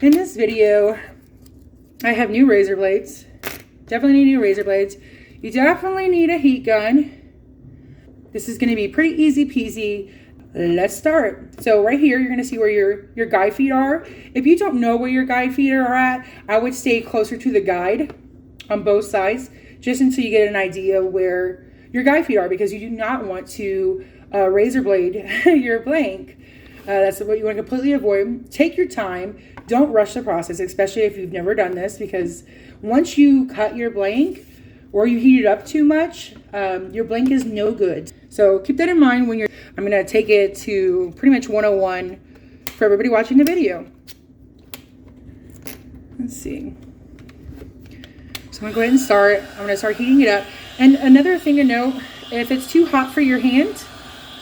In this video, I have new razor blades. Definitely need new razor blades. You definitely need a heat gun. This is going to be pretty easy peasy. Let's start. So right here, you're going to see where your guide feet are. If you don't know where your guide feet are at, I would stay closer to the guide on both sides, just until you get an idea where your guide feet are, because you do not want to razor blade your blank. That's what you want to completely avoid. Take your time. Don't rush the process, especially if you've never done this, because once you cut your blank or you heat it up too much, your blank is no good. So keep that in mind when I'm going to take it to pretty much 101 for everybody watching the video. Let's see. So I'm going to go ahead and start. I'm going to start heating it up. And another thing to note, if it's too hot for your hand,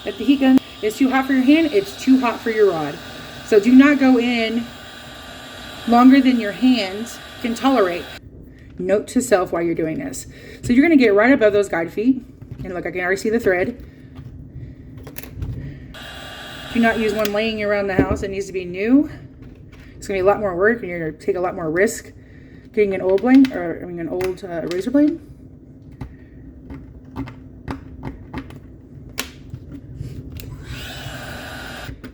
if the heat gun is too hot for your hand, it's too hot for your rod. So do not go in longer than your hands can tolerate. Note to self while you're doing this. So you're going to get right above those guide feet. And look, I can already see the thread. Do not use one laying around the house. It needs to be new. It's going to be a lot more work, and you're going to take a lot more risk getting an old blade, or an old razor blade.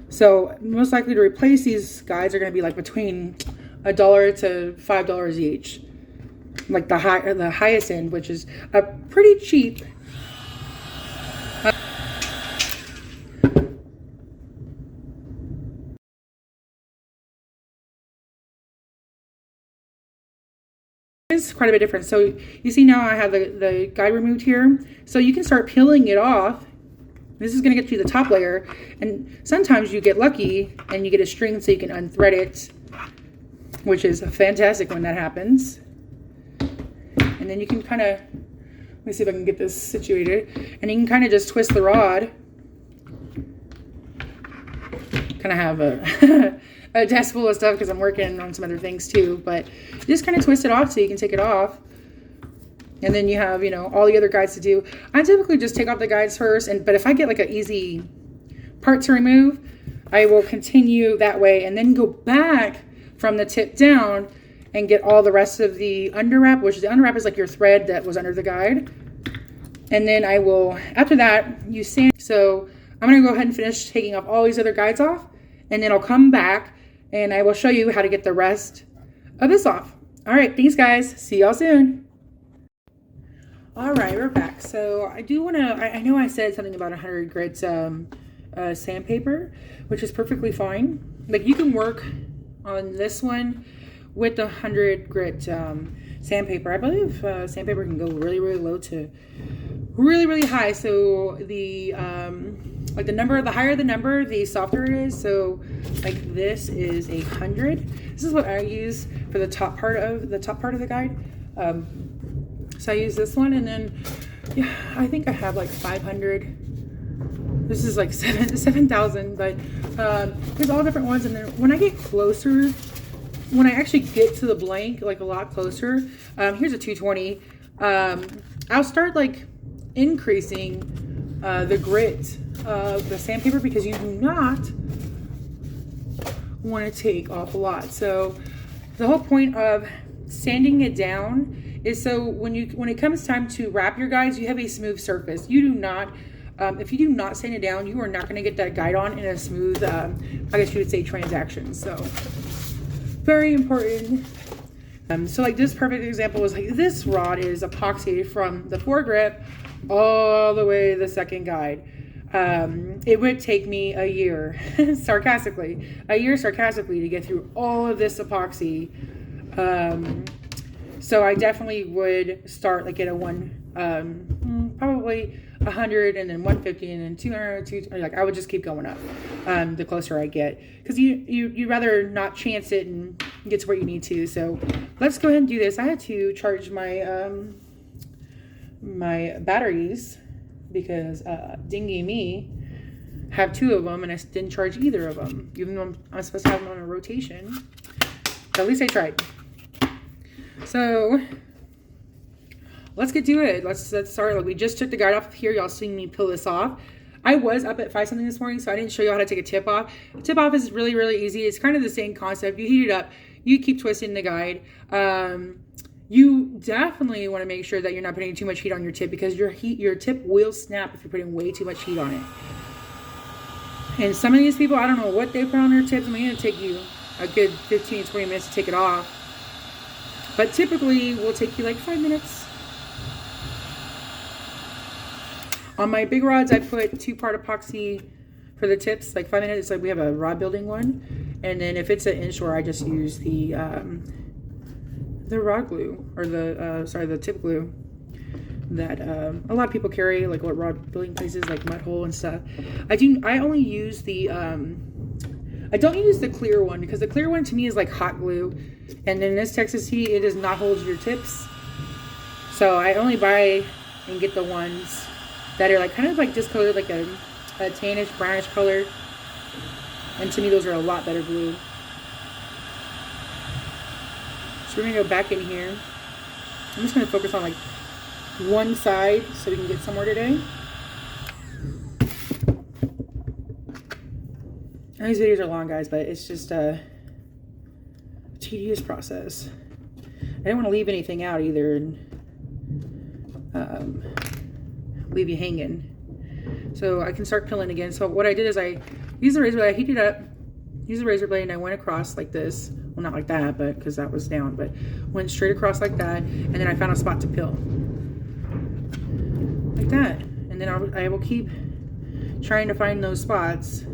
So most likely to replace these guides are going to be like between $1 to $5 each. Like the highest end, which is a pretty cheap. It's quite a bit different. So you see now I have the guide removed here. So you can start peeling it off. This is going to get you the top layer, and sometimes you get lucky and you get a string so you can unthread it, which is fantastic when that happens. And then you can kind of, let me see if I can get this situated, and you can kind of just twist the rod. Kind of have a desk full of stuff because I'm working on some other things too, but just kind of twist it off so you can take it off. And then you have, all the other guides to do. I typically just take off the guides first, but if I get like an easy part to remove, I will continue that way and then go back from the tip down and get all the rest of the underwrap, which the underwrap is like your thread that was under the guide. And then I will, after that, use sand. So I'm going to go ahead and finish taking off all these other guides off, and then I'll come back and I will show you how to get the rest of this off. All right, thanks guys. See y'all soon. All right, we're back. So I do want to, I know I said something about 100 grit sandpaper, which is perfectly fine. Like you can work on this one with the 100 grit sandpaper. I believe sandpaper can go really, really low to really, really high. So the, like the higher the number, the softer it is. So like this is 100. This is what I use for the top part of the guide. So I use this one, and then yeah, I think I have like 500. This is like 7,000, but there's all different ones. And then when I get closer, when I actually get to the blank, like a lot closer, here's a 220. I'll start like increasing the grit of the sandpaper, because you do not want to take off a lot. So the whole point of sanding it down is so when it comes time to wrap your guides, you have a smooth surface. You do not, if you do not sand it down, you are not going to get that guide on in a smooth, I guess you would say, transaction. So very important. So like this perfect example was like this rod is epoxy from the foregrip all the way to the second guide. It would take me a year, sarcastically to get through all of this epoxy. So I definitely would start like at a probably 100, and then 150, and then 200, 200. Like I would just keep going up the closer I get, because you'd rather not chance it and get to where you need to. So let's go ahead and do this. I had to charge my my batteries because dingy me have 2 of them, and I didn't charge either of them, even though I'm supposed to have them on a rotation. But at least I tried. So let's get to it. Let's start. Like we just took the guide off of here. Y'all seen me peel this off. I was up at 5 something this morning, so I didn't show you how to take a tip off. A tip off is really, really easy. It's kind of the same concept. You heat it up, you keep twisting the guide. You definitely want to make sure that you're not putting too much heat on your tip, because your tip will snap if you're putting way too much heat on it. And some of these people, I don't know what they put on their tips. I mean, it'll take you a good 15, 20 minutes to take it off. But typically, will take you like 5 minutes. On my big rods, I put 2-part epoxy for the tips, like 5 minutes. Like we have a rod building one. And then if it's an inshore, I just use the rod glue, or the tip glue that a lot of people carry, like what rod building places like Mud Hole and stuff. I only use the I don't use the clear one, because the clear one to me is like hot glue, and in this Texas heat it does not hold your tips. So I only buy and get the ones that are like kind of like discolored, like a tannish brownish color, and to me those are a lot better glue. So we're gonna go back in here. I'm just gonna focus on like one side so we can get somewhere today. And these videos are long, guys, but it's just a tedious process. I didn't want to leave anything out either, and leave you hanging. So I can start peeling again. So what I did is I used the razor blade, I heated up, used the razor blade, and I went across like this. Well, not like that, but because that was down, but went straight across like that, and then I found a spot to peel. Like that. And then I will keep trying to find those spots